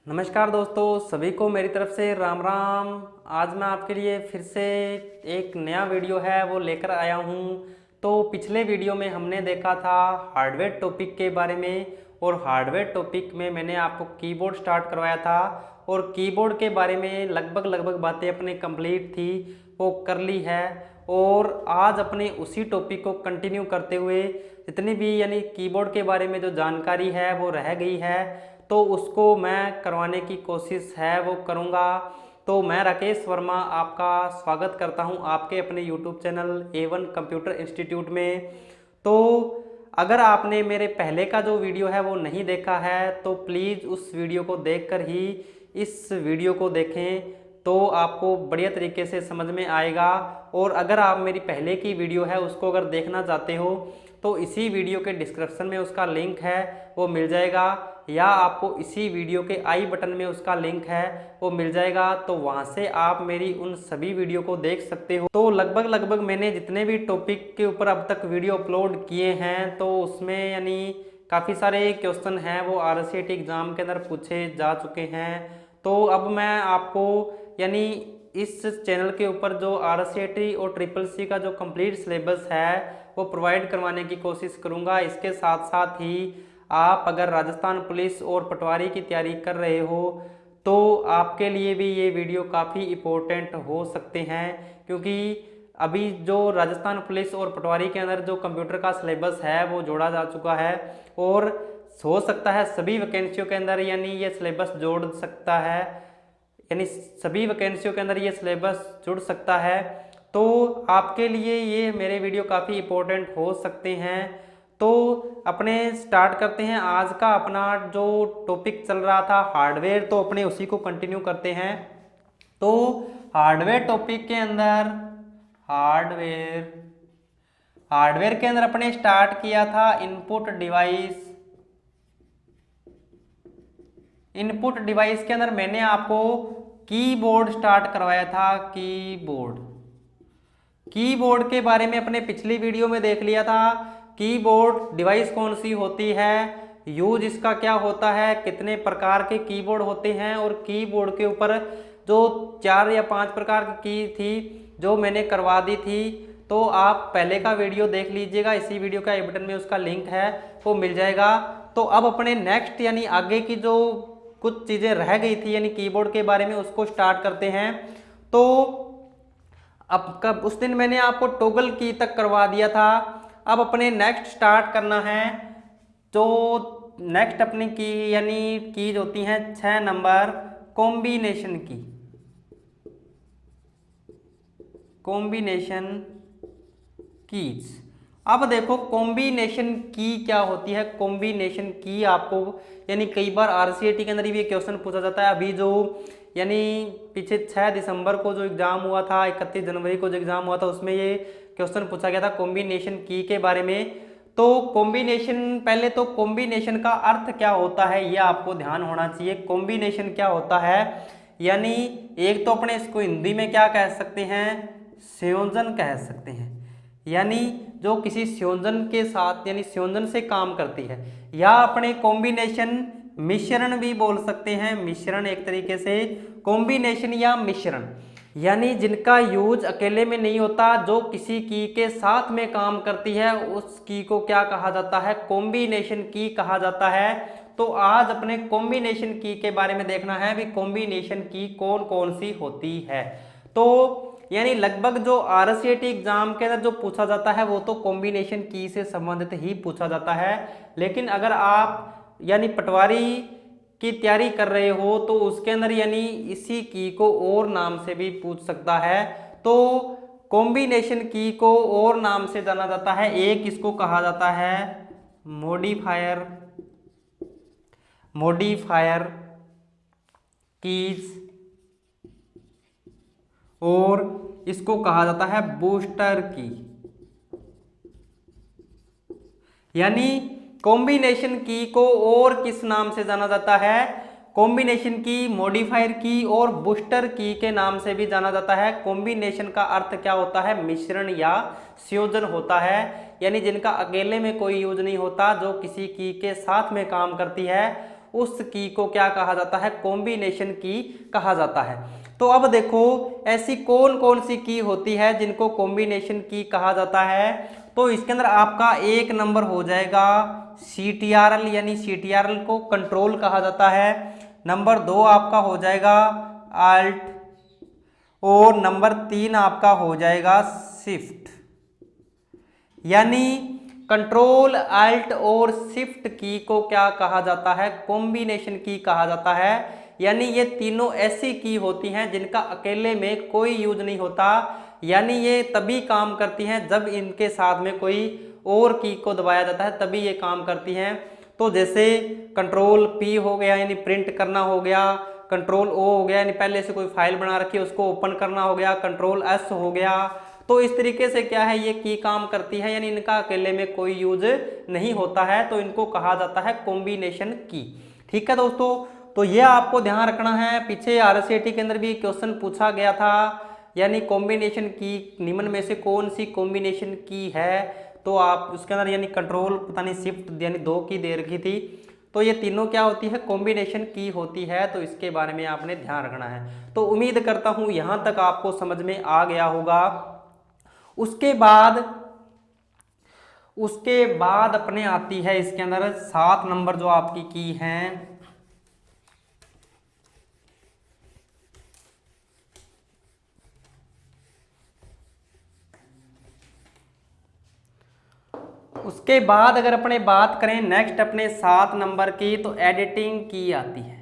नमस्कार दोस्तों, सभी को मेरी तरफ से राम राम। आज मैं आपके लिए फिर से एक नया वीडियो है वो लेकर आया हूँ। तो पिछले वीडियो में हमने देखा था हार्डवेयर टॉपिक के बारे में, और हार्डवेयर टॉपिक में मैंने आपको कीबोर्ड स्टार्ट करवाया था और कीबोर्ड के बारे में लगभग बातें अपने कंप्लीट थी, वो कर ली है। और आज अपने उसी टॉपिक को कंटिन्यू करते हुए जितनी भी यानी कीबोर्ड के बारे में जो जानकारी है वो रह गई है, तो उसको मैं करवाने की कोशिश है वो करूँगा। तो मैं राकेश वर्मा आपका स्वागत करता हूं आपके अपने YouTube channel A1 computer institute में। तो अगर आपने मेरे पहले का जो वीडियो है वो नहीं देखा है तो प्लीज़ उस वीडियो को देखकर ही इस वीडियो को देखें, तो आपको बढ़िया तरीके से समझ में आएगा। और अगर आप मेरी पहले की वीडियो है उसको अगर देखना चाहते हो तो इसी वीडियो के डिस्क्रिप्शन में उसका लिंक है वो मिल जाएगा, या आपको इसी वीडियो के आई बटन में उसका लिंक है वो मिल जाएगा। तो वहाँ से आप मेरी उन सभी वीडियो को देख सकते हो। तो लगभग मैंने जितने भी टॉपिक के ऊपर अब तक वीडियो अपलोड किए हैं तो उसमें यानी काफ़ी सारे क्वेश्चन हैं वो RCET एग्ज़ाम के अंदर पूछे जा चुके हैं। तो अब मैं आपको यानी इस चैनल के ऊपर जो RCET और CCC का जो कंप्लीट सिलेबस है वो प्रोवाइड करवाने की कोशिश करूँगा। इसके साथ साथ ही आप अगर राजस्थान पुलिस और पटवारी की तैयारी कर रहे हो तो आपके लिए भी ये वीडियो काफ़ी इम्पोर्टेंट हो सकते हैं, क्योंकि अभी जो राजस्थान पुलिस और पटवारी के अंदर जो कंप्यूटर का सिलेबस है वो जोड़ा जा चुका है, और हो सकता है सभी वैकेंसियों के अंदर यानी ये सिलेबस जोड़ सकता है, यानी सभी वैकेंसियों के अंदर ये सिलेबस जुड़ सकता है। तो आपके लिए ये मेरे वीडियो काफ़ी इम्पोर्टेंट हो सकते हैं। तो अपने स्टार्ट करते हैं आज का अपना जो टॉपिक चल रहा था हार्डवेयर, तो अपने उसी को कंटिन्यू करते हैं। तो हार्डवेयर टॉपिक के अंदर हार्डवेयर के अंदर अपने स्टार्ट किया था इनपुट डिवाइस के अंदर मैंने आपको कीबोर्ड स्टार्ट करवाया था। कीबोर्ड के बारे में अपने पिछली वीडियो में देख लिया था। कीबोर्ड डिवाइस कौन सी होती है, यूज इसका क्या होता है, कितने प्रकार के कीबोर्ड होते हैं, और कीबोर्ड के ऊपर जो 4 या 5 प्रकार की थी जो मैंने करवा दी थी, तो आप पहले का वीडियो देख लीजिएगा, इसी वीडियो का आई बटन में उसका लिंक है वो मिल जाएगा। तो अब अपने नेक्स्ट यानी आगे की जो कुछ चीज़ें रह गई थी यानी कीबोर्ड के बारे में उसको स्टार्ट करते हैं। तो अब कब उस दिन मैंने आपको टॉगल की तक करवा दिया था। अब अपने नेक्स्ट स्टार्ट करना है, जो नेक्स्ट अपनी की यानी कीज होती हैं 6 नंबर कॉम्बिनेशन कीज। अब देखो कॉम्बिनेशन की क्या होती है। कॉम्बिनेशन की आपको यानी कई बार RCET के अंदर भी ये क्वेश्चन पूछा जाता है। अभी जो यानी पीछे 6 दिसंबर को जो एग्ज़ाम हुआ था, 31 जनवरी को जो एग्ज़ाम हुआ था, उसमें ये क्वेश्चन पूछा गया था कॉम्बिनेशन की के बारे में। तो कॉम्बिनेशन, पहले तो कॉम्बिनेशन का अर्थ क्या होता है ये आपको ध्यान होना चाहिए। कॉम्बिनेशन क्या होता है, यानी एक तो अपने इसको हिंदी में क्या कह सकते हैं, संयोजन कह सकते हैं, यानी जो किसी संयोजन के साथ यानी संयोजन से काम करती है, या अपने कॉम्बिनेशन मिश्रण भी बोल सकते हैं। मिश्रण एक तरीके से कॉम्बिनेशन या मिश्रण, यानी जिनका यूज अकेले में नहीं होता, जो किसी की के साथ में काम करती है, उस की को क्या कहा जाता है, कॉम्बिनेशन की कहा जाता है। तो आज अपने कॉम्बिनेशन की के बारे में देखना है भी कॉम्बिनेशन की कौन कौन सी होती है। तो यानी लगभग जो RCET एग्जाम के अंदर जो पूछा जाता है वो तो कॉम्बिनेशन की से संबंधित ही पूछा जाता है। लेकिन अगर आप यानी पटवारी की तैयारी कर रहे हो तो उसके अंदर यानी इसी की को और नाम से भी पूछ सकता है। तो कॉम्बिनेशन की को और नाम से जाना जाता है। एक इसको कहा जाता है मॉडिफायर कीज, और इसको कहा जाता है बूस्टर की। यानी कॉम्बिनेशन की को और किस नाम से जाना जाता है, कॉम्बिनेशन की, मॉडिफायर की और बूस्टर की के नाम से भी जाना जाता है। कॉम्बिनेशन का अर्थ क्या होता है, मिश्रण या संयोजन होता है, यानी जिनका अकेले में कोई यूज नहीं होता, जो किसी की के साथ में काम करती है, उस की को क्या कहा जाता है, कॉम्बिनेशन की कहा जाता है। तो अब देखो ऐसी कौन कौन सी की होती है जिनको कॉम्बिनेशन की कहा जाता है। तो इसके अंदर आपका एक नंबर हो जाएगा CTRL, यानी CTRL को कंट्रोल कहा जाता है। नंबर 2 आपका हो जाएगा आल्ट, और नंबर 3 आपका हो जाएगा शिफ्ट। यानी कंट्रोल अल्ट और शिफ्ट की को क्या कहा जाता है, कॉम्बिनेशन की कहा जाता है। यानी ये तीनों ऐसी की होती हैं जिनका अकेले में कोई यूज नहीं होता, यानी ये तभी काम करती हैं जब इनके साथ में कोई और की को दबाया जाता है, तभी ये काम करती हैं। तो जैसे कंट्रोल P हो गया यानी प्रिंट करना हो गया, कंट्रोल O हो गया यानी पहले से कोई फाइल बना रखी है उसको ओपन करना हो गया, कंट्रोल S हो गया। तो इस तरीके से क्या है ये की काम करती है, यानी इनका अकेले में कोई यूज नहीं होता है, तो इनको कहा जाता है कॉम्बिनेशन की। ठीक है दोस्तों, तो ये आपको ध्यान रखना है। पीछे RCET के अंदर भी क्वेश्चन पूछा गया था, यानी कॉम्बिनेशन की निम्न में से कौन सी कॉम्बिनेशन की है, तो आप उसके अंदर यानी कंट्रोल पता नहीं शिफ्ट यानी 2 की दे रखी थी। तो ये तीनों क्या होती है, कॉम्बिनेशन की होती है, तो इसके बारे में आपने ध्यान रखना है। तो उम्मीद करता हूं यहां तक आपको समझ में आ गया होगा। उसके बाद अपने आती है इसके अंदर 7 नंबर जो आपकी की है। उसके बाद अगर अपने बात करें नेक्स्ट अपने 7 नंबर की, तो एडिटिंग की आती है।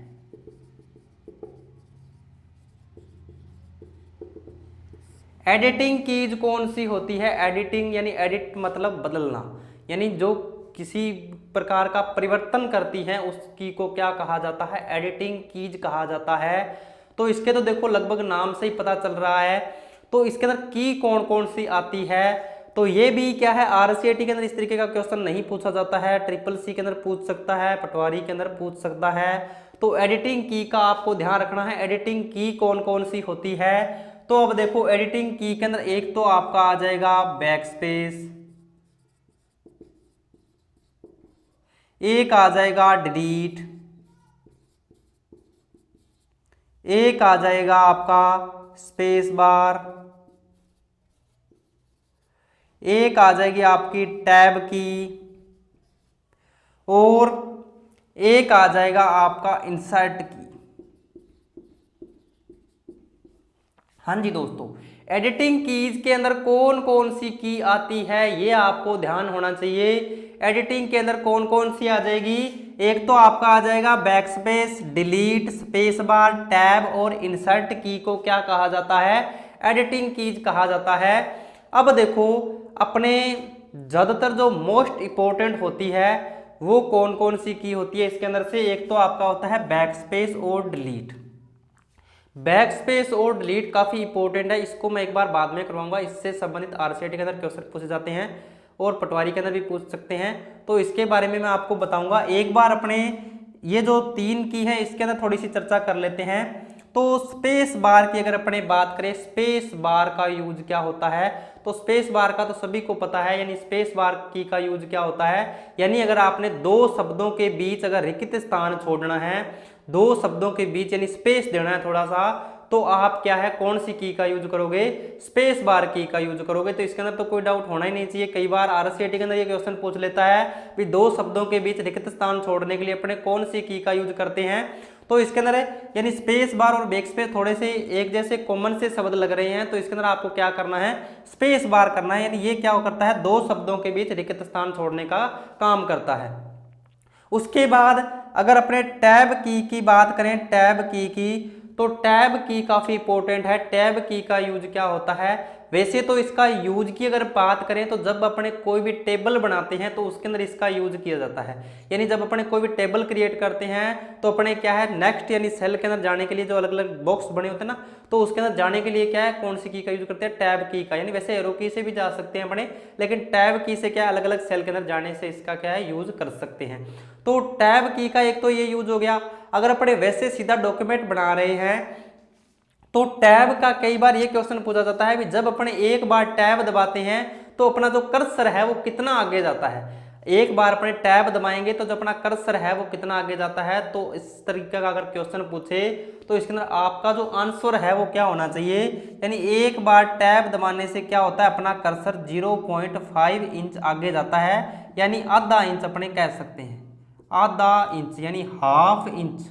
एडिटिंग कीज कौन सी होती है, एडिटिंग यानी एडिट मतलब बदलना, यानी जो किसी प्रकार का परिवर्तन करती है उस की को क्या कहा जाता है, एडिटिंग कीज कहा जाता है। तो इसके तो देखो लगभग नाम से ही पता चल रहा है। तो इसके अंदर की कौन कौन सी आती है, तो ये भी क्या है RCET के अंदर इस तरीके का क्वेश्चन नहीं पूछा जाता है, SSC के अंदर पूछ सकता है, पटवारी के अंदर पूछ सकता है। तो एडिटिंग की का आपको ध्यान रखना है, एडिटिंग की कौन कौन सी होती है। तो अब देखो एडिटिंग की के अंदर एक तो आपका आ जाएगा बैक स्पेस, एक आ जाएगा डिलीट, एक आ जाएगा आपका स्पेस बार, एक आ जाएगी आपकी टैब की, और एक आ जाएगा आपका इंसर्ट की। हाँ जी दोस्तों, एडिटिंग कीज के अंदर कौन कौन सी की आती है ये आपको ध्यान होना चाहिए। एडिटिंग के अंदर कौन कौन सी आ जाएगी, एक तो आपका आ जाएगा back space, delete, space bar, tab और इंसर्ट की को क्या कहा जाता है, एडिटिंग कीज कहा जाता है। अब देखो अपने ज़्यादातर जो मोस्ट इंपॉर्टेंट होती है वो कौन कौन सी की होती है इसके अंदर से, एक तो आपका होता है बैक स्पेस और डिलीट। बैक स्पेस और डिलीट काफ़ी इंपॉर्टेंट है, इसको मैं एक बार बाद में करवाऊंगा, इससे संबंधित RCET के अंदर क्वेश्चन पूछे जाते हैं और पटवारी के अंदर भी पूछ सकते हैं, तो इसके बारे में मैं आपको बताऊंगा। एक बार अपने ये जो 3 की है इसके अंदर थोड़ी सी चर्चा कर लेते हैं। तो स्पेस बार की अगर अपने बात करें, स्पेस बार का यूज क्या होता है, तो स्पेस बार का तो सभी को पता है, यानी स्पेस बार की का यूज क्या होता है, यानी अगर आपने 2 शब्दों के बीच अगर रिक्त स्थान छोड़ना है, 2 शब्दों के बीच यानी स्पेस देना है थोड़ा सा, तो आप क्या है कौन सी की का यूज करोगे, स्पेस बार की का यूज करोगे। तो इसके अंदर तो कोई डाउट होना ही नहीं चाहिए। कई बार RCET के अंदर ये क्वेश्चन पूछ लेता है कि 2 शब्दों के बीच रिक्त स्थान छोड़ने के लिए अपने कौन सी की का यूज करते हैं। तो इसके अंदर यानी स्पेस बार और बैक स्पेस थोड़े से एक जैसे कॉमन से शब्द लग रहे हैं, तो इसके अंदर आपको क्या करना है, स्पेस बार करना है, यानी ये क्या करता है 2 शब्दों के बीच रिक्त स्थान छोड़ने का काम करता है। उसके बाद अगर अपने टैब की बात करें, टैब की तो टैब की काफ़ी इंपॉर्टेंट है। टैब की का यूज क्या होता है, वैसे तो इसका यूज की अगर बात करें तो जब अपने कोई भी टेबल बनाते हैं तो उसके अंदर इसका यूज किया जाता है, यानी जब अपने कोई भी टेबल क्रिएट करते हैं तो अपने क्या है नेक्स्ट यानी सेल के अंदर जाने के लिए जो अलग अलग बॉक्स बने होते हैं ना, तो उसके अंदर जाने के लिए क्या है कौन सी की का यूज करते हैं, टैब की का। यानी वैसे एरो की से भी जा सकते हैं अपने, लेकिन टैब की से क्या अलग अलग सेल के अंदर जाने से इसका क्या है यूज कर सकते हैं। तो टैब की का एक तो ये यूज हो गया। अगर अपने वैसे सीधा डॉक्यूमेंट बना रहे हैं तो टैब का कई बार ये क्वेश्चन पूछा जाता है कि जब अपने एक बार टैब दबाते हैं तो अपना जो कर्सर है वो कितना आगे जाता है। एक बार अपने टैब दबाएंगे तो जो अपना कर्सर है वो कितना आगे जाता है। तो इस तरीके का अगर क्वेश्चन पूछे तो इसके अंदर आपका जो आंसर है वो क्या होना चाहिए, यानी एक बार टैब दबाने से क्या होता है, अपना कर्सर 0.5 इंच आगे जाता है, यानी आधा इंच अपने कह सकते हैं, आधा इंच यानी हाफ इंच,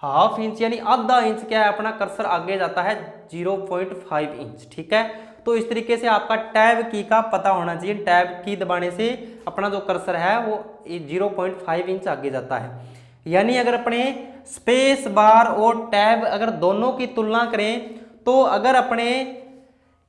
हाफ इंच यानी आधा इंच क्या है, अपना कर्सर आगे जाता है 0.5 इंच। ठीक है, तो इस तरीके से आपका टैब की का पता होना चाहिए, टैब की दबाने से अपना जो कर्सर है वो 0.5 इंच आगे जाता है। यानी अगर अपने स्पेस बार और टैब अगर दोनों की तुलना करें तो अगर अपने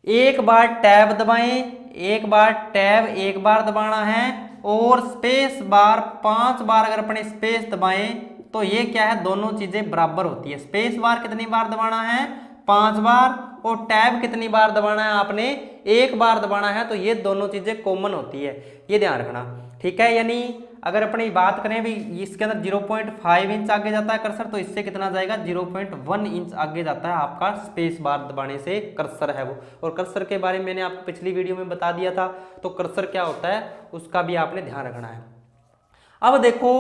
एक बार टैब दबाएं, एक बार टैब एक बार दबाना है, और स्पेस बार 5 बार अगर अपने स्पेस दबाएं तो ये क्या है, दोनों चीजें बराबर होती है। स्पेस बार कितनी बार दबाना है, 5 बार, और टैब कितनी बार दबाना है आपने, एक बार दबाना है, तो ये दोनों चीजें कॉमन होती है, ये ध्यान रखना। ठीक है, यानी अगर अपनी बात करें भी इसके अंदर 0.5 इंच आगे जाता है कर्सर, तो इससे कितना जाएगा, 0.1 इंच आगे जाता है आपका स्पेस बार दबाने से कर्सर है वो। और कर्सर के बारे में मैंने आपको पिछली वीडियो में बता दिया था, तो कर्सर क्या होता है उसका भी आपने ध्यान रखना है। अब देखो,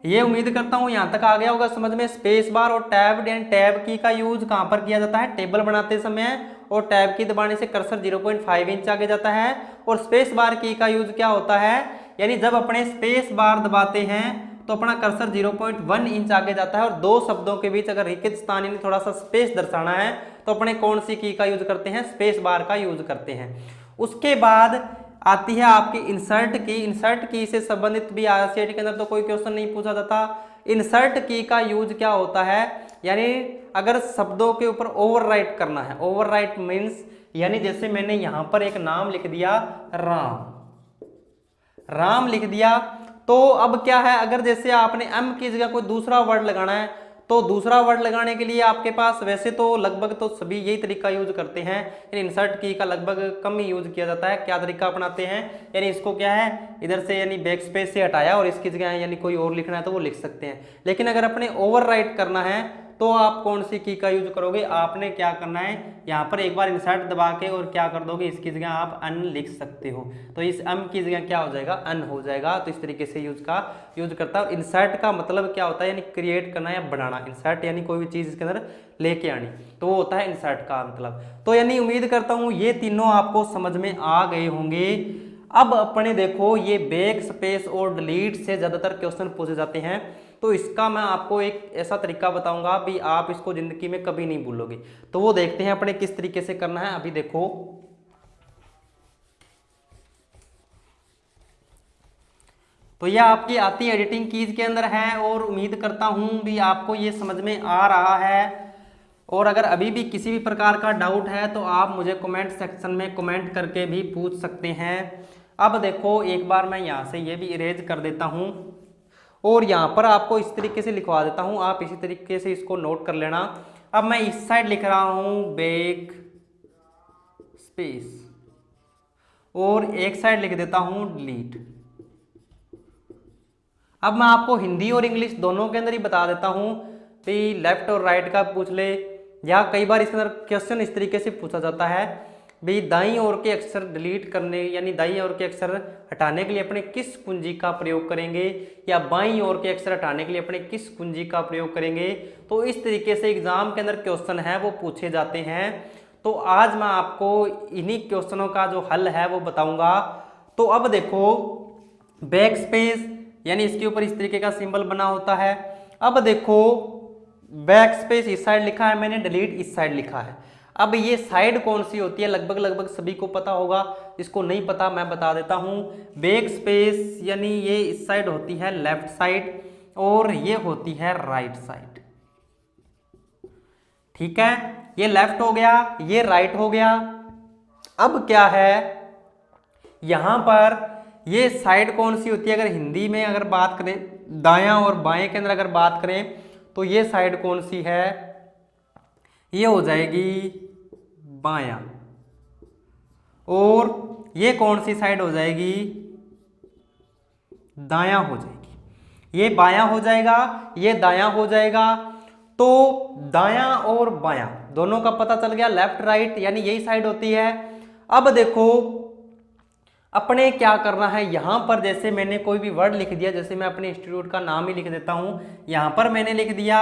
ये उम्मीद करता हूं यहां तक आ गया होगा समझ में। स्पेस बार और टैब एंड टैब की का यूज कहां पर किया जाता है, टेबल बनाते समय, और टैब की दबाने से कर्सर 0.5 इंच आगे जाता है। और स्पेस बार की का यूज क्या होता है, यानी जब अपने स्पेस बार दबाते हैं तो अपना कर्सर 0.1 इंच आगे जाता है, और दो शब्दों के बीच अगर रिक्त स्थान यानी थोड़ा सा स्पेस दर्शाना है तो अपने कौन सी की का यूज करते हैं, स्पेस बार का यूज करते हैं। उसके बाद आती है आपकी इंसर्ट की। इंसर्ट की से संबंधित भी आईसीआईटी के अंदर तो कोई क्वेश्चन नहीं पूछा जाता। इंसर्ट की का यूज क्या होता है, यानी अगर शब्दों के ऊपर ओवरराइट करना है। ओवरराइट मीन्स यानी जैसे मैंने यहां पर एक नाम लिख दिया राम, राम लिख दिया, तो अब क्या है, अगर जैसे आपने एम की जगह कोई दूसरा वर्ड लगाना है तो दूसरा वर्ड लगाने के लिए आपके पास वैसे तो लगभग तो सभी यही तरीका यूज करते हैं, यानी इंसर्ट की का लगभग कम ही यूज किया जाता है। क्या तरीका अपनाते हैं, यानी इसको क्या है इधर से यानी बैक स्पेस से हटाया और इसकी जगह यानी कोई और लिखना है तो वो लिख सकते हैं। लेकिन अगर अपने ओवरराइट करना है तो आप कौन सी की का यूज करोगे, आपने क्या करना है, यहाँ पर एक बार इंसर्ट दबा के और क्या कर दोगे, इसकी जगह आप अन लिख सकते हो, तो इस एम की जगह क्या हो जाएगा, अन हो जाएगा। तो इस तरीके से यूज करता है। इंसर्ट का मतलब क्या होता है, यानी क्रिएट करना या बढ़ाना। इंसर्ट यानी कोई भी चीज इसके अंदर लेके आनी, तो वो होता है इंसर्ट का मतलब। तो यानी उम्मीद करता हूं ये तीनों आपको समझ में आ गए होंगे। अब अपने देखो, ये बैक स्पेस और डिलीट से ज्यादातर क्वेश्चन पूछे जाते हैं, तो इसका मैं आपको एक ऐसा तरीका बताऊंगा भी आप इसको जिंदगी में कभी नहीं भूलोगे। तो वो देखते हैं अपने किस तरीके से करना है। अभी देखो, तो यह आपकी आती एडिटिंग कीज के अंदर है, और उम्मीद करता हूं भी आपको ये समझ में आ रहा है। और अगर अभी भी किसी भी प्रकार का डाउट है तो आप मुझे कमेंट सेक्शन में कमेंट करके भी पूछ सकते हैं। अब देखो, एक बार मैं यहाँ से ये भी इरेज कर देता हूँ और यहाँ पर आपको इस तरीके से लिखवा देता हूँ, आप इसी तरीके से इसको नोट कर लेना। अब मैं इस साइड लिख रहा हूँ बैक स्पेस, और एक साइड लिख देता हूँ डिलीट। अब मैं आपको हिंदी और इंग्लिश दोनों के अंदर ही बता देता हूँ कि लेफ्ट और राइट का पूछ ले, या कई बार इसके अंदर क्वेश्चन इस तरीके से पूछा जाता है भी दाईं ओर के अक्षर डिलीट करने यानी दाईं ओर के अक्षर हटाने के लिए अपने किस कुंजी का प्रयोग करेंगे, या बाईं ओर के अक्षर हटाने के लिए अपने किस कुंजी का प्रयोग करेंगे। तो इस तरीके से एग्जाम के अंदर क्वेश्चन है वो पूछे जाते हैं। तो आज मैं आपको इन्हीं क्वेश्चनों का जो हल है वो बताऊंगा। तो अब देखो, बैक स्पेस यानी इसके ऊपर इस तरीके का सिंबल बना होता है। अब देखो, बैक स्पेस इस साइड लिखा है मैंने, डिलीट इस साइड लिखा है। अब ये साइड कौन सी होती है, लगभग सभी को पता होगा, इसको नहीं पता मैं बता देता हूं। बैक स्पेस यानी ये इस साइड होती है लेफ्ट साइड, और ये होती है राइट साइड। ठीक है, ये लेफ्ट हो गया, ये राइट हो गया। अब क्या है, यहां पर ये साइड कौन सी होती है, अगर हिंदी में अगर बात करें, दायां और बाएं के अंदर अगर बात करें तो ये साइड कौन सी है, ये हो जाएगी बायां। और ये कौन सी साइड हो जाएगी, दायां हो जाएगी। ये बायां हो जाएगा, ये दायां हो जाएगा। तो दायां और बायां दोनों का पता चल गया, लेफ्ट राइट यानी यही साइड होती है। अब देखो, अपने क्या करना है, यहाँ पर जैसे मैंने कोई भी वर्ड लिख दिया, जैसे मैं अपने इंस्टीट्यूट का नाम ही लिख देता हूँ, यहाँ पर मैंने लिख दिया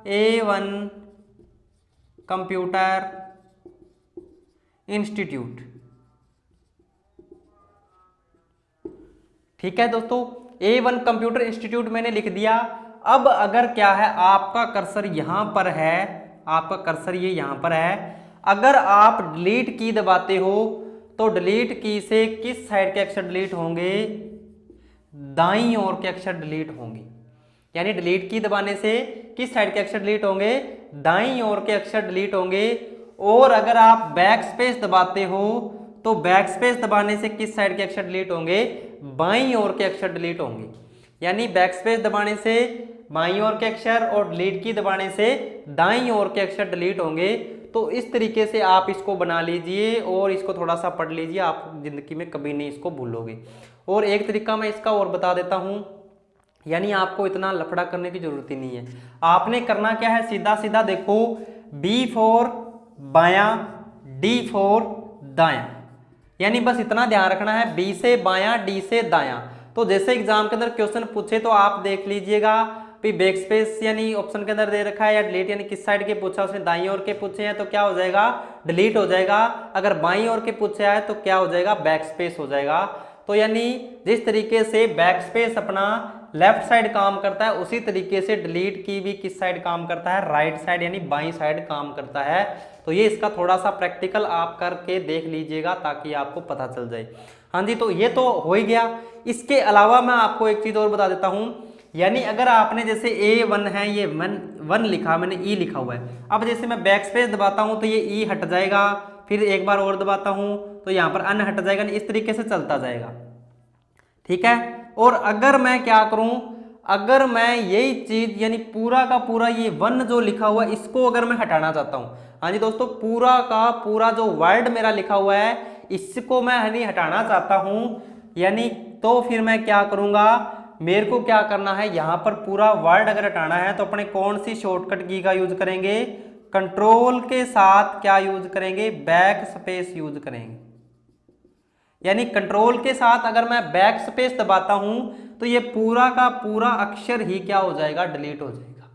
A1 कंप्यूटर इंस्टीट्यूट। ठीक है दोस्तों, A1 कंप्यूटर इंस्टीट्यूट मैंने लिख दिया। अब अगर क्या है, आपका कर्सर यहां पर है, आपका कर्सर ये यहां पर है, अगर आप डिलीट की दबाते हो तो डिलीट की से किस साइड के अक्षर डिलीट होंगे, दाईं ओर के अक्षर डिलीट होंगे। यानी डिलीट की दबाने से किस साइड के अक्षर डिलीट होंगे, दाईं ओर के अक्षर डिलीट होंगे। और अगर आप बैक स्पेस दबाते हो तो बैक स्पेस दबाने से किस साइड के अक्षर डिलीट होंगे, बाईं ओर के अक्षर डिलीट होंगे। यानी बैक स्पेस दबाने से बाईं ओर के अक्षर और डिलीट की दबाने से दाईं ओर के अक्षर डिलीट होंगे। तो इस तरीके से आप इसको बना लीजिए और इसको थोड़ा सा पढ़ लीजिए, आप जिंदगी में कभी नहीं इसको भूलोगे। और एक तरीका मैं इसका और बता देता हूं, यानी आपको इतना लफड़ा करने की जरूरत ही नहीं है। आपने करना क्या है, सीधा सीधा देखो, B4 बायां, D4 दायां, यानी बस इतना ध्यान रखना है, B से बायां, D से दायां। तो जैसे एग्जाम के अंदर क्वेश्चन पूछे तो आप देख लीजिएगा, बैक स्पेस यानी ऑप्शन के अंदर दे रखा है, या डिलीट यानी किस साइड के पूछा, उसने दाईं ओर के पूछे हैं तो क्या हो जाएगा, डिलीट हो जाएगा। अगर बाईं ओर के पूछे आए तो क्या हो जाएगा, बैक स्पेस हो जाएगा। तो यानी जिस तरीके से बैक स्पेस अपना लेफ्ट साइड काम करता है, उसी तरीके से डिलीट की भी किस साइड काम करता है, राइट साइड यानी बाईं साइड काम करता है। तो ये इसका थोड़ा सा प्रैक्टिकल आप करके देख लीजिएगा ताकि आपको पता चल जाए। हाँ जी, तो ये तो हो ही गया। इसके अलावा मैं आपको एक चीज और बता देता हूं, यानी अगर आपने जैसे A1 है, ये वन लिखा, मैंने E लिखा हुआ है, अब जैसे मैं बैक स्पेस दबाता हूं तो ये E हट जाएगा, फिर एक बार और दबाता हूं तो यहाँ पर अन हट जाएगा, इस तरीके से चलता जाएगा। ठीक है, और अगर मैं क्या करूं, अगर मैं यही चीज यानी पूरा का पूरा ये वन जो लिखा हुआ है इसको अगर मैं हटाना चाहता हूं, हाँ जी दोस्तों, पूरा का पूरा जो वर्ड मेरा लिखा हुआ है इसको मैं यानी हटाना चाहता हूं, यानी तो फिर मैं क्या करूंगा, मेरे को क्या करना है, यहां पर पूरा वर्ड अगर हटाना है तो अपने कौन सी शॉर्टकट की का यूज करेंगे, कंट्रोल के साथ क्या यूज करेंगे, बैक स्पेस यूज करेंगे। यानी कंट्रोल के साथ अगर मैं बैक स्पेस दबाता हूं तो ये पूरा का पूरा अक्षर ही क्या हो जाएगा, डिलीट हो जाएगा।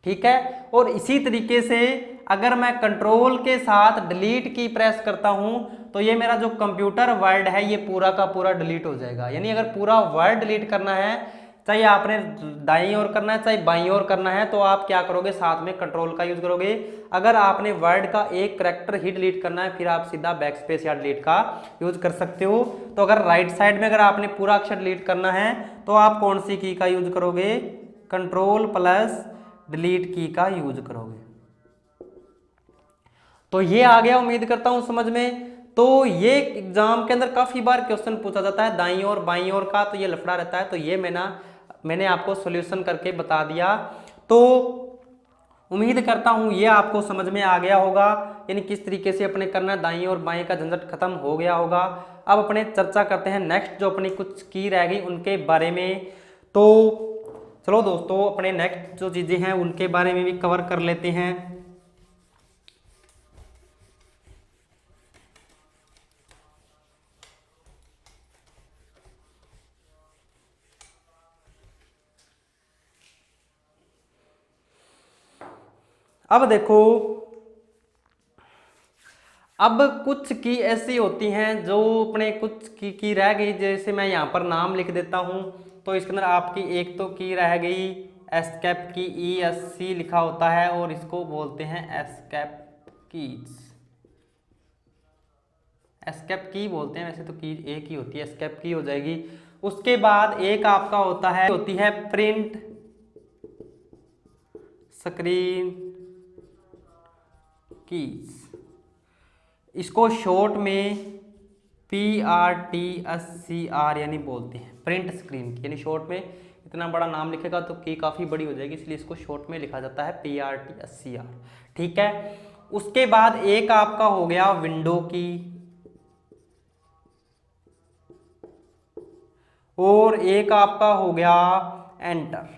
ठीक है, और इसी तरीके से अगर मैं कंट्रोल के साथ डिलीट की प्रेस करता हूं तो ये मेरा जो कंप्यूटर वर्ड है ये पूरा का पूरा डिलीट हो जाएगा। यानी अगर पूरा वर्ड डिलीट करना है, चाहे आपने दाईं ओर करना है चाहे बाईं ओर करना है, तो आप क्या करोगे, साथ में कंट्रोल का यूज करोगे। अगर आपने वर्ड का एक करैक्टर ही डिलीट करना है फिर आप सीधा बैक स्पेस या डिलीट का यूज कर सकते हो। तो अगर राइट साइड में अगर आपने पूरा अक्षर डिलीट करना है तो आप कौन सी की का यूज करोगे, कंट्रोल प्लस डिलीट की का यूज करोगे। तो ये आ गया, उम्मीद करता हूं समझ में। तो ये एग्जाम के अंदर काफी बार क्वेश्चन पूछा जाता है दाईं और बाईं ओर का, तो ये लफड़ा रहता है। तो ये मैंने आपको सॉल्यूशन करके बता दिया। तो उम्मीद करता हूं ये आपको समझ में आ गया होगा, यानी किस तरीके से अपने करना है, दाईं और बाईं का झंझट खत्म हो गया होगा। अब अपने चर्चा करते हैं नेक्स्ट जो अपनी कुछ की रह गई उनके बारे में। तो चलो दोस्तों, अपने नेक्स्ट जो चीजें हैं उनके बारे में भी कवर कर लेते हैं। अब देखो, अब कुछ की ऐसी होती हैं जो अपने कुछ की रह गई, जैसे मैं यहाँ पर नाम लिख देता हूँ तो इसके अंदर आपकी एक तो की रह गई एस्केप की, ESC लिखा होता है और इसको बोलते हैं एस्केप कीज, एस्केप की बोलते हैं, वैसे तो की एक ही होती है, एस्केप की हो जाएगी। उसके बाद एक आपका होती है प्रिंट स्क्रीन कीज, इसको शॉर्ट में PRTSCR यानी बोलते हैं, प्रिंट स्क्रीन की। यानी शॉर्ट में इतना बड़ा नाम लिखेगा तो की काफ़ी बड़ी हो जाएगी, इसलिए इसको शॉर्ट में लिखा जाता है PRTSCR। ठीक है, उसके बाद एक आपका हो गया विंडो की, और एक आपका हो गया एंटर।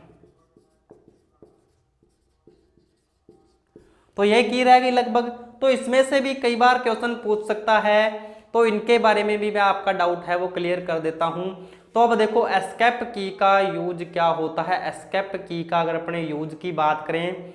तो ये की रह गई लगभग। तो इसमें से भी कई बार क्वेश्चन पूछ सकता है, तो इनके बारे में भी मैं आपका डाउट है वो क्लियर कर देता हूँ। तो अब देखो एस्केप की का यूज क्या होता है। एस्केप की का अगर अपने यूज की बात करें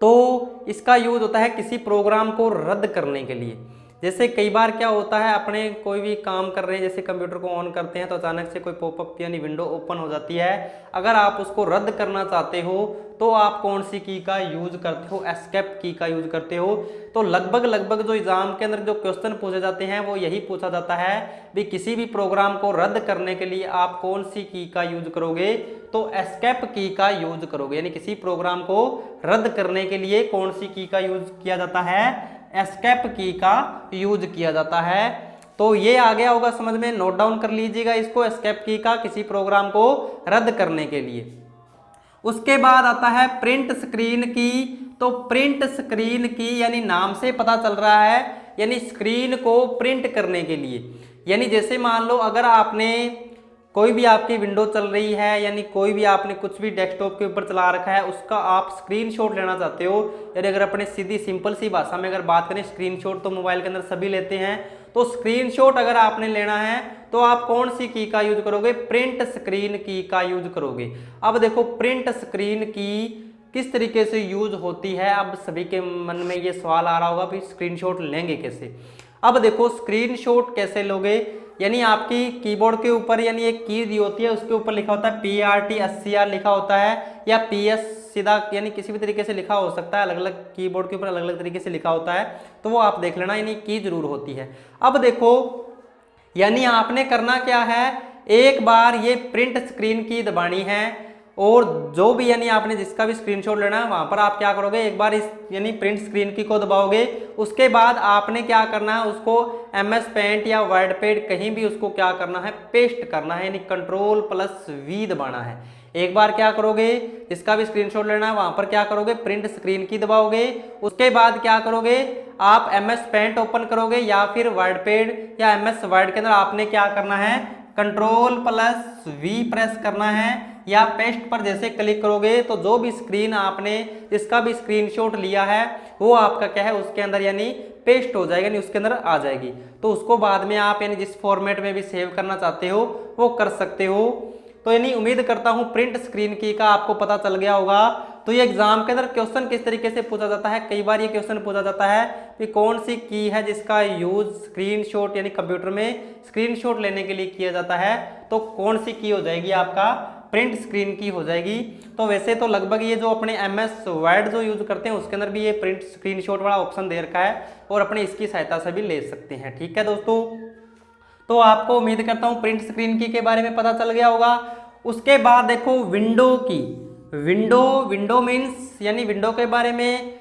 तो इसका यूज होता है किसी प्रोग्राम को रद्द करने के लिए। जैसे कई बार क्या होता है, अपने कोई भी काम कर रहे हैं, जैसे कंप्यूटर को ऑन करते हैं तो अचानक से कोई पॉपअप यानी विंडो ओपन हो जाती है। अगर आप उसको रद्द करना चाहते हो तो आप कौन सी की का यूज करते हो, एस्केप की का यूज करते हो। तो लगभग जो एग्जाम के अंदर जो क्वेश्चन पूछे जाते हैं वो यही पूछा जाता है भी किसी भी प्रोग्राम को रद्द करने के लिए आप कौन सी की का यूज करोगे, तो एस्केप की का यूज करोगे। यानी किसी प्रोग्राम को रद्द करने के लिए कौन सी की का यूज किया जाता है, एस्केप की का यूज किया जाता है। तो ये आ गया होगा समझ में, नोट डाउन कर लीजिएगा इसको, एस्केप की का किसी प्रोग्राम को रद्द करने के लिए। उसके बाद आता है प्रिंट स्क्रीन की। तो प्रिंट स्क्रीन की यानी नाम से पता चल रहा है यानी स्क्रीन को प्रिंट करने के लिए। यानी जैसे मान लो अगर आपने कोई भी आपकी विंडो चल रही है यानी कोई भी आपने कुछ भी डेस्कटॉप के ऊपर चला रखा है उसका आप स्क्रीनशॉट लेना चाहते हो। यानी अगर अपने सीधी सिंपल सी भाषा में अगर बात करें, स्क्रीनशॉट तो मोबाइल के अंदर सभी लेते हैं। तो स्क्रीनशॉट अगर आपने लेना है तो आप कौन सी की का यूज करोगे, प्रिंट स्क्रीन की का यूज करोगे। अब देखो प्रिंट स्क्रीन की किस तरीके से यूज होती है, अब सभी के मन में ये सवाल आ रहा होगा भी स्क्रीनशॉट लेंगे कैसे। अब देखो स्क्रीनशॉट कैसे लोगे, यानी आपकी कीबोर्ड के ऊपर यानी एक की दी होती है, उसके ऊपर लिखा होता है PRT SCR लिखा होता है, या PS सीधा यानी किसी भी तरीके से लिखा हो सकता है, अलग अलग कीबोर्ड के ऊपर अलग अलग तरीके से लिखा होता है, तो वो आप देख लेना, यानी की जरूर होती है। अब देखो यानी आपने करना क्या है, एक बार ये प्रिंट स्क्रीन की दबानी है और जो भी यानी आपने जिसका भी स्क्रीनशॉट लेना है वहां पर आप क्या करोगे, एक बार इस यानी प्रिंट स्क्रीन की को दबाओगे। उसके बाद आपने क्या करना है, उसको MS पेंट या वर्डपैड कहीं भी उसको क्या करना है, पेस्ट करना है, यानी Ctrl+V दबाना है। एक बार क्या करोगे, जिसका भी स्क्रीनशॉट लेना है वहां पर क्या करोगे, प्रिंट स्क्रीन की दबाओगे। उसके बाद क्या करोगे, आप MS पेंट ओपन करोगे या फिर वर्डपैड या MS वर्ड के अंदर आपने क्या करना है, Ctrl+V प्रेस करना है, या पेस्ट पर जैसे क्लिक करोगे तो जो भी स्क्रीन आपने जिसका भी स्क्रीनशॉट लिया है वो आपका क्या है उसके अंदर यानी पेस्ट हो जाएगा, यानी उसके अंदर आ जाएगी। तो उसको बाद में आप यानी जिस फॉर्मेट में भी सेव करना चाहते हो वो कर सकते हो। तो यानी उम्मीद करता हूं प्रिंट स्क्रीन की का आपको पता चल गया होगा। तो ये एग्जाम के अंदर क्वेश्चन किस तरीके से पूछा जाता है, कई बार ये क्वेश्चन पूछा जाता है कि कौन सी की है जिसका यूज स्क्रीनशॉट यानी कंप्यूटर में स्क्रीनशॉट लेने के लिए किया जाता है, तो कौन सी की हो जाएगी, आपका प्रिंट स्क्रीन की हो जाएगी। तो वैसे तो लगभग ये जो अपने MS वर्ड जो यूज करते हैं उसके अंदर भी ये प्रिंट स्क्रीनशॉट वाला ऑप्शन दे रखा है और अपने इसकी सहायता से भी ले सकते हैं। ठीक है दोस्तों, तो आपको उम्मीद करता हूं प्रिंट स्क्रीन की के बारे में पता चल गया होगा। उसके बाद देखो विंडो की, विंडो मीन्स यानी विंडो के बारे में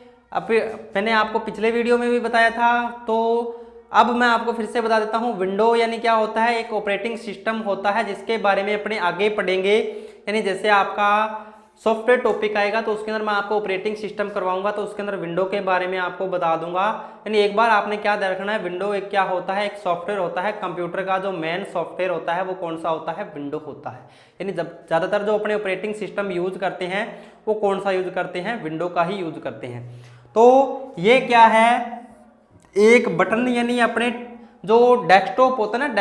मैंने आपको पिछले वीडियो में भी बताया था, तो अब मैं आपको फिर से बता देता हूं। विंडो यानी क्या होता है, एक ऑपरेटिंग सिस्टम होता है जिसके बारे में अपने आगे पढ़ेंगे। यानी जैसे आपका सॉफ्टवेयर टॉपिक आएगा तो उसके अंदर मैं आपको ऑपरेटिंग सिस्टम करवाऊंगा, तो उसके अंदर विंडो के बारे में आपको बता दूंगा। यानी एक बार आपने क्या ध्यान रखना है, विंडो एक क्या होता है, एक सॉफ्टवेयर होता है। कंप्यूटर का जो मेन सॉफ्टवेयर होता है वो कौन सा होता है, विंडो होता है। यानी जब ज़्यादातर जो अपने ऑपरेटिंग सिस्टम यूज करते हैं वो कौन सा यूज करते हैं, विंडो का ही यूज करते हैं। तो ये क्या है, एक बटन यानी अपने जो डेस्कटॉप होता है ना,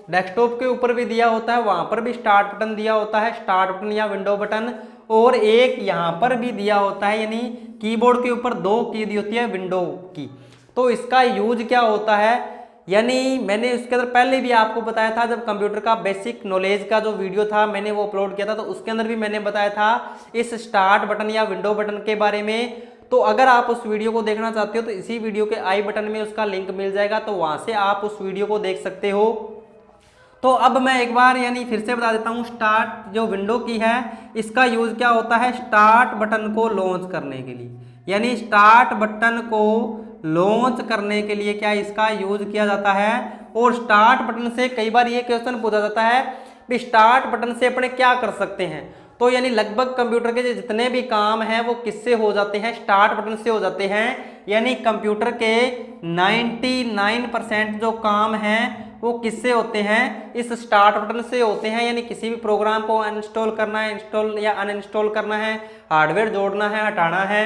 डेस्कटॉप के ऊपर भी दिया होता है, वहां पर भी स्टार्ट बटन दिया होता है, स्टार्ट बटन या विंडो बटन, और एक यहाँ पर भी दिया होता है, यानी कीबोर्ड के ऊपर दो की दी होती है विंडो की। तो इसका यूज क्या होता है, यानी मैंने इसके अंदर पहले भी आपको बताया था, जब कंप्यूटर का बेसिक नॉलेज का जो वीडियो था मैंने वो अपलोड किया था, तो उसके अंदर भी मैंने बताया था इस स्टार्ट बटन या विंडो बटन के बारे में। तो अगर आप उस वीडियो को देखना चाहते हो तो इसी वीडियो के आई बटन में उसका लिंक मिल जाएगा, तो वहां से आप उस वीडियो को देख सकते हो। तो अब मैं एक बार यानी फिर से बता देता हूं, स्टार्ट जो विंडो की है इसका यूज क्या होता है, स्टार्ट बटन को लॉन्च करने के लिए। यानी स्टार्ट बटन को लॉन्च करने के लिए क्या इसका यूज किया जाता है। और स्टार्ट बटन से कई बार ये क्वेश्चन पूछा जाता है कि स्टार्ट बटन से अपने क्या कर सकते हैं। तो यानी लगभग कंप्यूटर के जितने भी काम हैं वो किससे हो जाते हैं, स्टार्ट बटन से हो जाते हैं। यानी कंप्यूटर के 99% जो काम हैं वो किससे होते हैं, इस स्टार्ट बटन से होते हैं। यानी किसी भी प्रोग्राम को इंस्टॉल करना है, इंस्टॉल या अनइंस्टॉल करना है, हार्डवेयर जोड़ना है, हटाना है,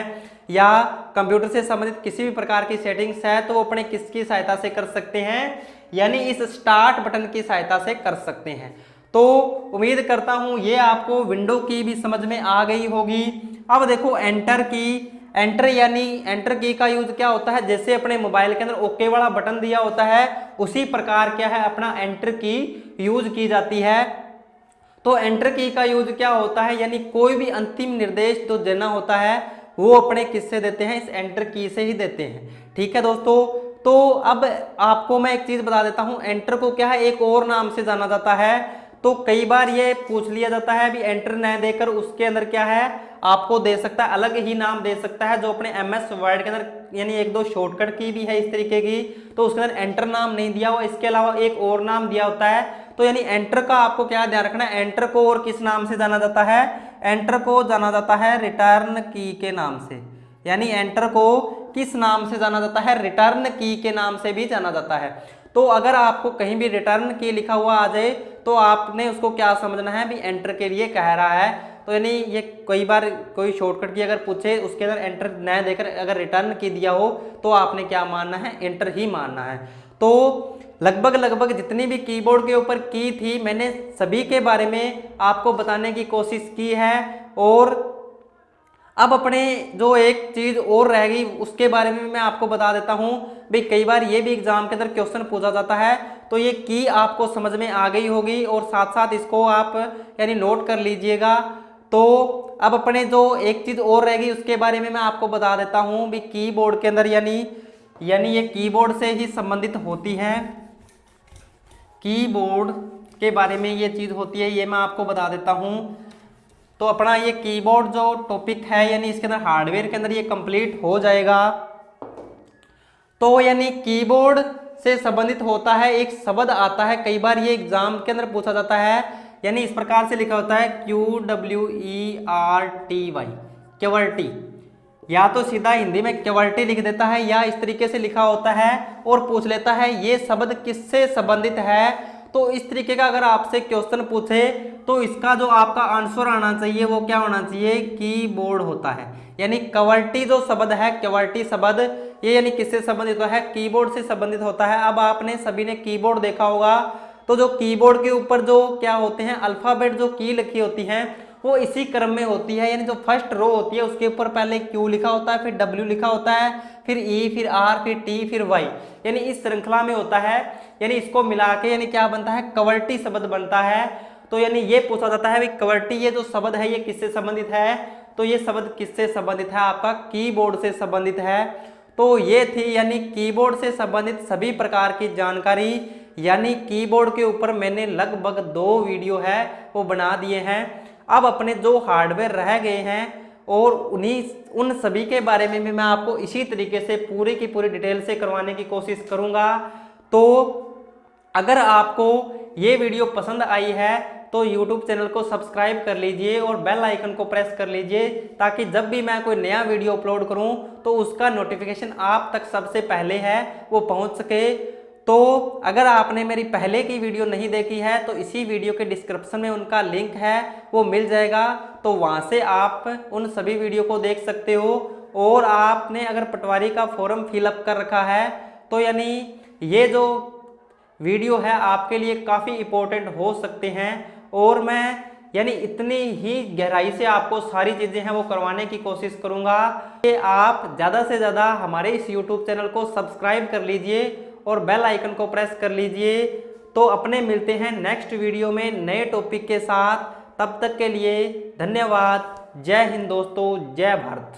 या कंप्यूटर से संबंधित किसी भी प्रकार की सेटिंग्स है तो वो अपने किसकी सहायता से कर सकते हैं, यानी इस स्टार्ट बटन की सहायता से कर सकते हैं। तो उम्मीद करता हूं ये आपको विंडो की भी समझ में आ गई होगी। अब देखो एंटर की, एंटर यानी एंटर की का यूज क्या होता है, जैसे अपने मोबाइल के अंदर ओके वाला बटन दिया होता है उसी प्रकार क्या है अपना एंटर की यूज की जाती है। तो एंटर की का यूज क्या होता है, यानी कोई भी अंतिम निर्देश जो देना होता है वो अपने किससे देते हैं, इस एंटर की से ही देते हैं। ठीक है दोस्तों, तो अब आपको मैं एक चीज बता देता हूं, एंटर को क्या है एक और नाम से जाना जाता है। तो कई बार ये पूछ लिया जाता है भी एंटर न देकर उसके अंदर क्या है आपको दे सकता है, अलग ही नाम दे सकता है जो अपने MS वर्ड के अंदर, यानी एक दो शॉर्टकट की भी है इस तरीके की, तो उसके अंदर एंटर नाम नहीं दिया हुआ, इसके अलावा एक और नाम दिया होता है। तो यानी एंटर का आपको क्या ध्यान रखना है, एंटर को और किस नाम से जाना जाता है, एंटर को जाना जाता है रिटर्न की के नाम से। यानी एंटर को किस नाम से जाना जाता है, रिटर्न की के नाम से भी जाना जाता है। तो अगर आपको कहीं भी रिटर्न की लिखा हुआ आ जाए तो आपने उसको क्या समझना है भी एंटर के लिए कह रहा है। तो यानी ये कई बार कोई शॉर्टकट की अगर पूछे उसके अंदर एंटर न देकर अगर रिटर्न की दिया हो तो आपने क्या मानना है, एंटर ही मानना है। तो लगभग जितनी भी कीबोर्ड के ऊपर की थी मैंने सभी के बारे में आपको बताने की कोशिश की है। और अब अपने जो एक चीज और रह गई उसके बारे में मैं आपको बता देता हूं भाई, कई बार ये भी एग्जाम के अंदर क्वेश्चन पूछा जाता है। तो ये की आपको समझ में आ गई होगी और साथ साथ इसको आप यानी नोट कर लीजिएगा। तो अब अपने जो एक चीज और रह गई उसके बारे में मैं आपको बता देता हूं भी, कीबोर्ड के अंदर यानी ये कीबोर्ड से ही संबंधित होती है, कीबोर्ड के बारे में ये चीज होती है, ये मैं आपको बता देता हूं। तो अपना ये कीबोर्ड जो टॉपिक है यानी इसके अंदर हार्डवेयर के अंदर ये कंप्लीट हो जाएगा। तो यानी कीबोर्ड से संबंधित होता है एक शब्द आता है, कई बार ये एग्जाम के अंदर पूछा जाता है, यानी इस प्रकार से लिखा होता है QWERTY, क्यवर्टी, या तो सीधा हिंदी में क्यवर्टी लिख देता है या इस तरीके से लिखा होता है और पूछ लेता है ये शब्द किससे संबंधित है। तो इस तरीके का अगर आपसे क्वेश्चन पूछे तो इसका जो आपका आंसर आना चाहिए वो क्या होना चाहिए, कीबोर्ड होता है। यानी क्यवर्टी जो शब्द है, क्यवर्टी शब्द ये यानी किससे संबंधित है, कीबोर्ड से संबंधित होता है। अब आपने सभी ने कीबोर्ड देखा होगा, तो जो कीबोर्ड के ऊपर जो क्या होते हैं अल्फाबेट जो की लिखी होती हैं वो इसी क्रम में होती है, यानी जो फर्स्ट रो होती है उसके ऊपर पहले Q लिखा होता है, फिर W लिखा होता है, फिर E, फिर R, फिर T, फिर Y, यानी इस श्रृंखला में होता है। यानी इसको मिला के यानी क्या बनता है, क्यवर्टी शब्द बनता है। तो यानी ये पूछा जाता है क्यवर्टी ये जो शब्द है ये किससे संबंधित है, तो ये शब्द किससे संबंधित है, आपका कीबोर्ड से संबंधित है। तो ये थी यानी कीबोर्ड से संबंधित सभी प्रकार की जानकारी, यानी कीबोर्ड के ऊपर मैंने लगभग 2 वीडियो है वो बना दिए हैं। अब अपने जो हार्डवेयर रह गए हैं और उन सभी के बारे में भी मैं आपको इसी तरीके से पूरी की पूरी डिटेल से करवाने की कोशिश करूंगा। तो अगर आपको ये वीडियो पसंद आई है तो YouTube चैनल को सब्सक्राइब कर लीजिए और बेल आइकन को प्रेस कर लीजिए ताकि जब भी मैं कोई नया वीडियो अपलोड करूं तो उसका नोटिफिकेशन आप तक सबसे पहले है वो पहुंच सके। तो अगर आपने मेरी पहले की वीडियो नहीं देखी है तो इसी वीडियो के डिस्क्रिप्शन में उनका लिंक है वो मिल जाएगा, तो वहां से आप उन सभी वीडियो को देख सकते हो। और आपने अगर पटवारी का फॉर्म फिलअप कर रखा है तो यानी ये जो वीडियो है आपके लिए काफ़ी इम्पोर्टेंट हो सकते हैं। और मैं यानी इतनी ही गहराई से आपको सारी चीज़ें हैं वो करवाने की कोशिश करूँगा कि आप ज़्यादा से ज़्यादा हमारे इस YouTube चैनल को सब्सक्राइब कर लीजिए और बेल आइकन को प्रेस कर लीजिए। तो अपने मिलते हैं नेक्स्ट वीडियो में नए टॉपिक के साथ, तब तक के लिए धन्यवाद। जय हिंद दोस्तों, जय भारत।